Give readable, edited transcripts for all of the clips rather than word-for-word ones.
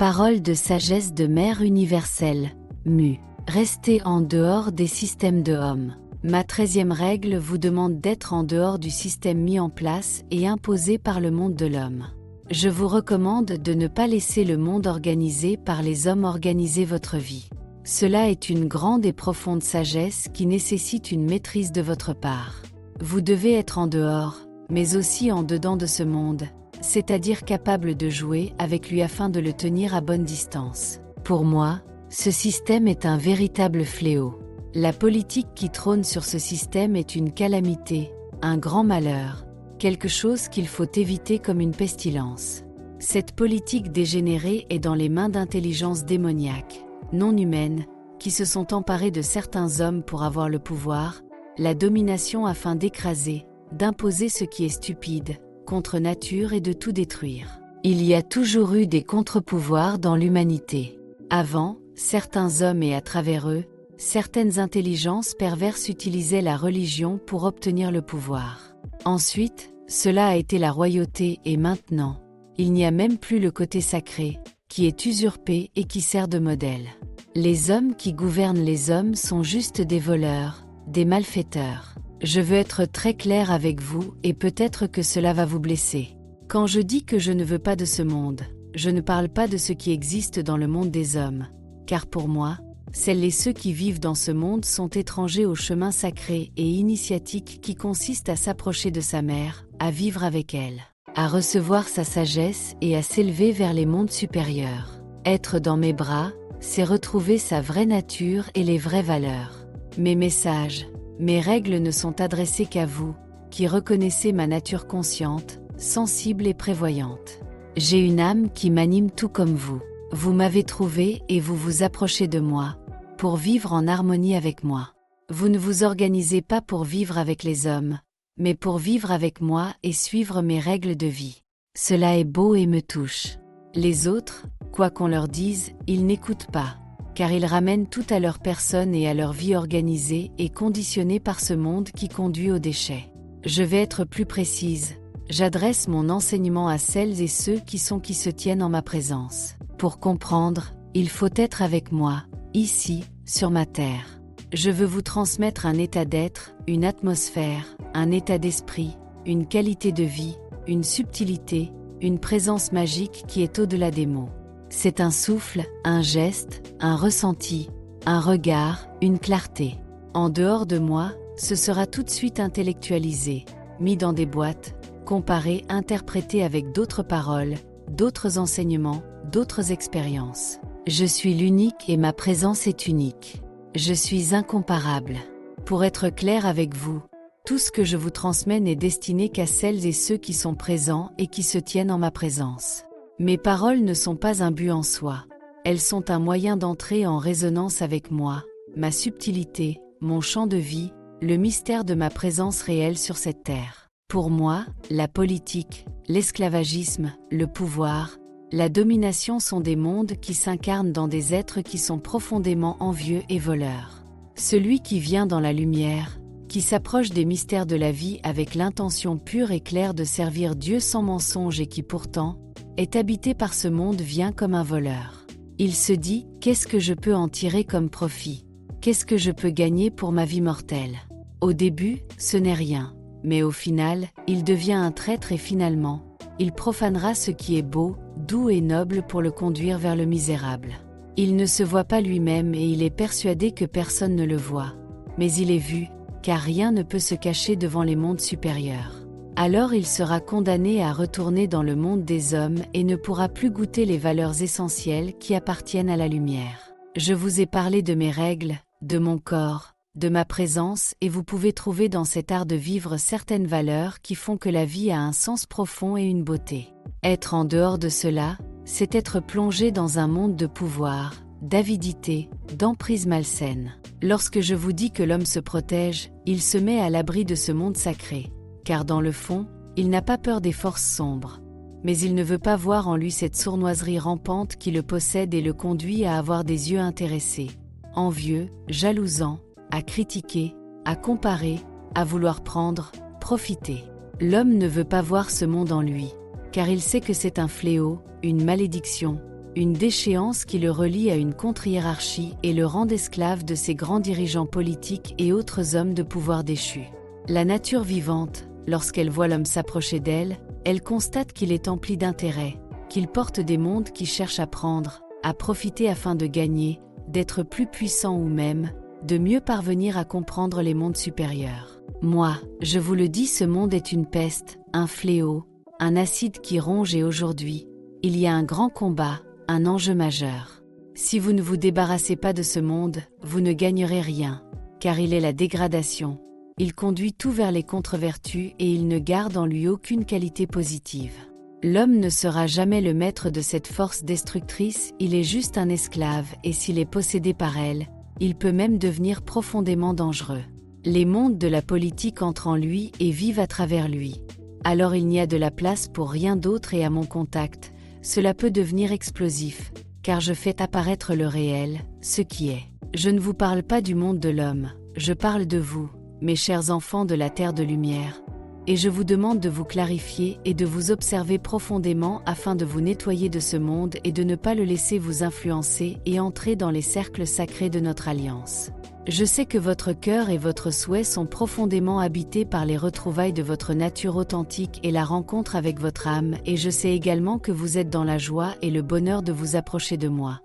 Parole de sagesse de Mère universelle, Mu. Restez en dehors des systèmes de hommes. Ma 13e règle vous demande d'être en dehors du système mis en place et imposé par le monde de l'homme. Je vous recommande de ne pas laisser le monde organisé par les hommes organiser votre vie. Cela est une grande et profonde sagesse qui nécessite une maîtrise de votre part. Vous devez être en dehors, mais aussi en dedans de ce monde, c'est-à-dire capable de jouer avec lui afin de le tenir à bonne distance. Pour moi, ce système est un véritable fléau. La politique qui trône sur ce système est une calamité, un grand malheur, quelque chose qu'il faut éviter comme une pestilence. Cette politique dégénérée est dans les mains d'intelligences démoniaques, non humaines, qui se sont emparées de certains hommes pour avoir le pouvoir, la domination afin d'écraser, d'imposer ce qui est stupide, contre nature et de tout détruire. Il y a toujours eu des contre-pouvoirs dans l'humanité. Avant, certains hommes et à travers eux, certaines intelligences perverses utilisaient la religion pour obtenir le pouvoir. Ensuite, cela a été la royauté et maintenant, il n'y a même plus le côté sacré, qui est usurpé et qui sert de modèle. Les hommes qui gouvernent les hommes sont juste des voleurs, des malfaiteurs. Je veux être très clair avec vous et peut-être que cela va vous blesser. Quand je dis que je ne veux pas de ce monde, je ne parle pas de ce qui existe dans le monde des hommes, car pour moi, celles et ceux qui vivent dans ce monde sont étrangers au chemin sacré et initiatique qui consiste à s'approcher de sa mère, à vivre avec elle, à recevoir sa sagesse et à s'élever vers les mondes supérieurs. Être dans mes bras, c'est retrouver sa vraie nature et les vraies valeurs. Mes messages, mes règles ne sont adressées qu'à vous, qui reconnaissez ma nature consciente, sensible et prévoyante. J'ai une âme qui m'anime tout comme vous. Vous m'avez trouvé et vous vous approchez de moi, pour vivre en harmonie avec moi. Vous ne vous organisez pas pour vivre avec les hommes, mais pour vivre avec moi et suivre mes règles de vie. Cela est beau et me touche. Les autres, quoi qu'on leur dise, ils n'écoutent pas, car ils ramènent tout à leur personne et à leur vie organisée et conditionnée par ce monde qui conduit au déchet. Je vais être plus précise. J'adresse mon enseignement à celles et ceux qui se tiennent en ma présence. Pour comprendre, il faut être avec moi, ici, sur ma terre. Je veux vous transmettre un état d'être, une atmosphère, un état d'esprit, une qualité de vie, une subtilité, une présence magique qui est au-delà des mots. C'est un souffle, un geste, un ressenti, un regard, une clarté. En dehors de moi, ce sera tout de suite intellectualisé, mis dans des boîtes, comparé, interprété avec d'autres paroles, d'autres enseignements, d'autres expériences. Je suis l'unique et ma présence est unique. Je suis incomparable. Pour être clair avec vous, tout ce que je vous transmets n'est destiné qu'à celles et ceux qui sont présents et qui se tiennent en ma présence. Mes paroles ne sont pas un but en soi. Elles sont un moyen d'entrer en résonance avec moi, ma subtilité, mon champ de vie, le mystère de ma présence réelle sur cette terre. Pour moi, la politique, l'esclavagisme, le pouvoir, la domination sont des mondes qui s'incarnent dans des êtres qui sont profondément envieux et voleurs. Celui qui vient dans la lumière, qui s'approche des mystères de la vie avec l'intention pure et claire de servir Dieu sans mensonge et qui pourtant est habité par ce monde vient comme un voleur. Il se dit « Qu'est-ce que je peux en tirer comme profit? Qu'est-ce que je peux gagner pour ma vie mortelle ?» Au début, ce n'est rien, mais au final, il devient un traître et finalement, il profanera ce qui est beau, doux et noble pour le conduire vers le misérable. Il ne se voit pas lui-même et il est persuadé que personne ne le voit. Mais il est vu, car rien ne peut se cacher devant les mondes supérieurs. Alors il sera condamné à retourner dans le monde des hommes et ne pourra plus goûter les valeurs essentielles qui appartiennent à la lumière. Je vous ai parlé de mes règles, de mon corps, de ma présence et vous pouvez trouver dans cet art de vivre certaines valeurs qui font que la vie a un sens profond et une beauté. Être en dehors de cela, c'est être plongé dans un monde de pouvoir, d'avidité, d'emprise malsaine. Lorsque je vous dis que l'homme se protège, il se met à l'abri de ce monde sacré, car dans le fond, il n'a pas peur des forces sombres. Mais il ne veut pas voir en lui cette sournoiserie rampante qui le possède et le conduit à avoir des yeux intéressés, envieux, jalousant, à critiquer, à comparer, à vouloir prendre, profiter. L'homme ne veut pas voir ce monde en lui, car il sait que c'est un fléau, une malédiction, une déchéance qui le relie à une contre-hiérarchie et le rend esclave de ses grands dirigeants politiques et autres hommes de pouvoir déchus. La nature vivante, lorsqu'elle voit l'homme s'approcher d'elle, elle constate qu'il est empli d'intérêt, qu'il porte des mondes qui cherchent à prendre, à profiter afin de gagner, d'être plus puissant ou même, de mieux parvenir à comprendre les mondes supérieurs. Moi, je vous le dis, ce monde est une peste, un fléau, un acide qui ronge et aujourd'hui, il y a un grand combat, un enjeu majeur. Si vous ne vous débarrassez pas de ce monde, vous ne gagnerez rien, car il est la dégradation. Il conduit tout vers les contre-vertus et il ne garde en lui aucune qualité positive. L'homme ne sera jamais le maître de cette force destructrice, il est juste un esclave et s'il est possédé par elle, il peut même devenir profondément dangereux. Les mondes de la politique entrent en lui et vivent à travers lui. Alors il n'y a de la place pour rien d'autre et à mon contact, cela peut devenir explosif, car je fais apparaître le réel, ce qui est. Je ne vous parle pas du monde de l'homme, je parle de vous, mes chers enfants de la terre de lumière, et je vous demande de vous clarifier et de vous observer profondément afin de vous nettoyer de ce monde et de ne pas le laisser vous influencer et entrer dans les cercles sacrés de notre alliance. Je sais que votre cœur et votre souhait sont profondément habités par les retrouvailles de votre nature authentique et la rencontre avec votre âme, et je sais également que vous êtes dans la joie et le bonheur de vous approcher de moi.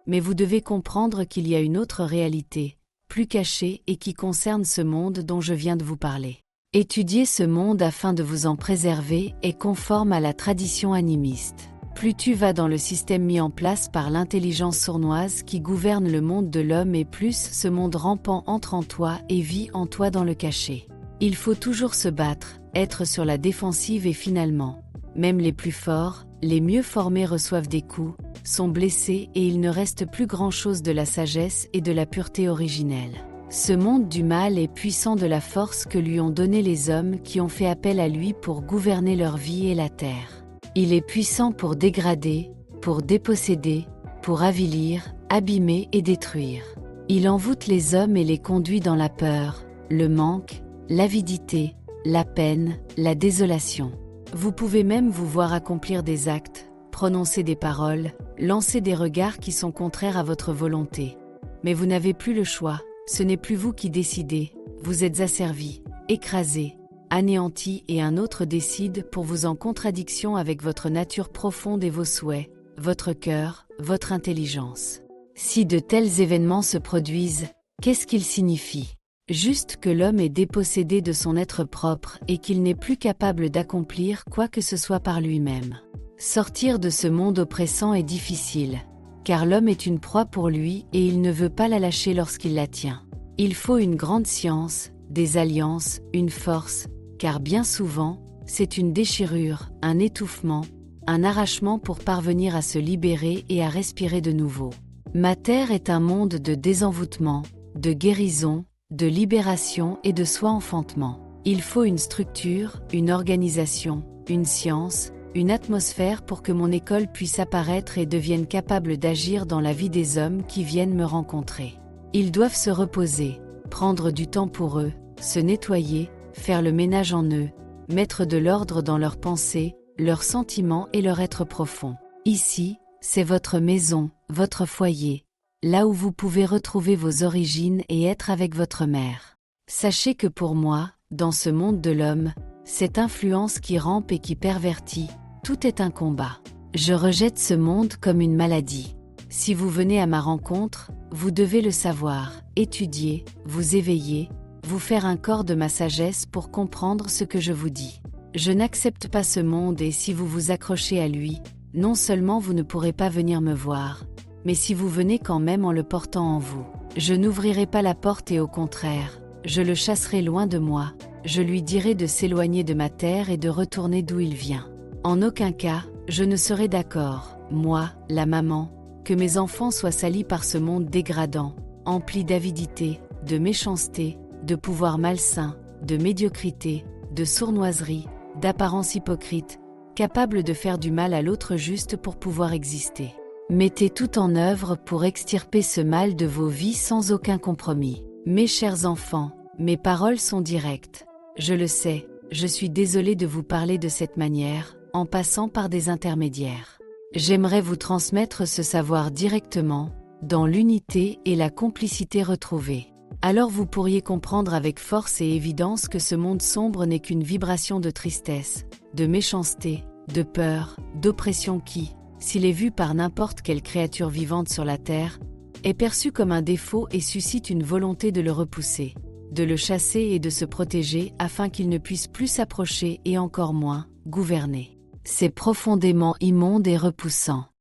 Mais vous devez comprendre qu'il y a une autre réalité, plus cachée et qui concerne ce monde dont je viens de vous parler. Étudier ce monde afin de vous en préserver est conforme à la tradition animiste. Plus tu vas dans le système mis en place par l'intelligence sournoise qui gouverne le monde de l'homme et plus ce monde rampant entre en toi et vit en toi dans le cachet. Il faut toujours se battre, être sur la défensive et finalement, même les plus forts, les mieux formés reçoivent des coups, sont blessés et il ne reste plus grand-chose de la sagesse et de la pureté originelle. Ce monde du mal est puissant de la force que lui ont donnée les hommes qui ont fait appel à lui pour gouverner leur vie et la terre. Il est puissant pour dégrader, pour déposséder, pour avilir, abîmer et détruire. Il envoûte les hommes et les conduit dans la peur, le manque, l'avidité, la peine, la désolation. Vous pouvez même vous voir accomplir des actes, prononcer des paroles, lancer des regards qui sont contraires à votre volonté. Mais vous n'avez plus le choix, ce n'est plus vous qui décidez, vous êtes asservi, écrasé, anéanti et un autre décide pour vous en contradiction avec votre nature profonde et vos souhaits, votre cœur, votre intelligence. Si de tels événements se produisent, qu'est-ce qu'ils signifient? Juste que l'homme est dépossédé de son être propre et qu'il n'est plus capable d'accomplir quoi que ce soit par lui-même. Sortir de ce monde oppressant est difficile, car l'homme est une proie pour lui et il ne veut pas la lâcher lorsqu'il la tient. Il faut une grande science, des alliances, une force, car bien souvent, c'est une déchirure, un étouffement, un arrachement pour parvenir à se libérer et à respirer de nouveau. Ma terre est un monde de désenvoûtement, de guérison, de libération et de soi-enfantement. Il faut une structure, une organisation, une science, une atmosphère pour que mon école puisse apparaître et devienne capable d'agir dans la vie des hommes qui viennent me rencontrer. Ils doivent se reposer, prendre du temps pour eux, se nettoyer, faire le ménage en eux, mettre de l'ordre dans leurs pensées, leurs sentiments et leur être profond. Ici, c'est votre maison, votre foyer, là où vous pouvez retrouver vos origines et être avec votre mère. Sachez que pour moi, dans ce monde de l'homme, cette influence qui rampe et qui pervertit, tout est un combat. Je rejette ce monde comme une maladie. Si vous venez à ma rencontre, vous devez le savoir, étudier, vous éveiller, vous faire un corps de ma sagesse pour comprendre ce que je vous dis. Je n'accepte pas ce monde et si vous vous accrochez à lui, non seulement vous ne pourrez pas venir me voir, mais si vous venez quand même en le portant en vous, je n'ouvrirai pas la porte et au contraire, je le chasserai loin de moi, je lui dirai de s'éloigner de ma terre et de retourner d'où il vient. En aucun cas, je ne serai d'accord, moi, la maman, que mes enfants soient salis par ce monde dégradant, empli d'avidité, de méchanceté, de pouvoir malsain, de médiocrité, de sournoiserie, d'apparence hypocrite, capable de faire du mal à l'autre juste pour pouvoir exister. Mettez tout en œuvre pour extirper ce mal de vos vies sans aucun compromis. Mes chers enfants, mes paroles sont directes. Je le sais, je suis désolée de vous parler de cette manière, en passant par des intermédiaires. J'aimerais vous transmettre ce savoir directement, dans l'unité et la complicité retrouvée. Alors vous pourriez comprendre avec force et évidence que ce monde sombre n'est qu'une vibration de tristesse, de méchanceté, de peur, d'oppression qui, s'il est vu par n'importe quelle créature vivante sur la Terre, est perçu comme un défaut et suscite une volonté de le repousser, de le chasser et de se protéger afin qu'il ne puisse plus s'approcher et encore moins gouverner. C'est profondément immonde et repoussant.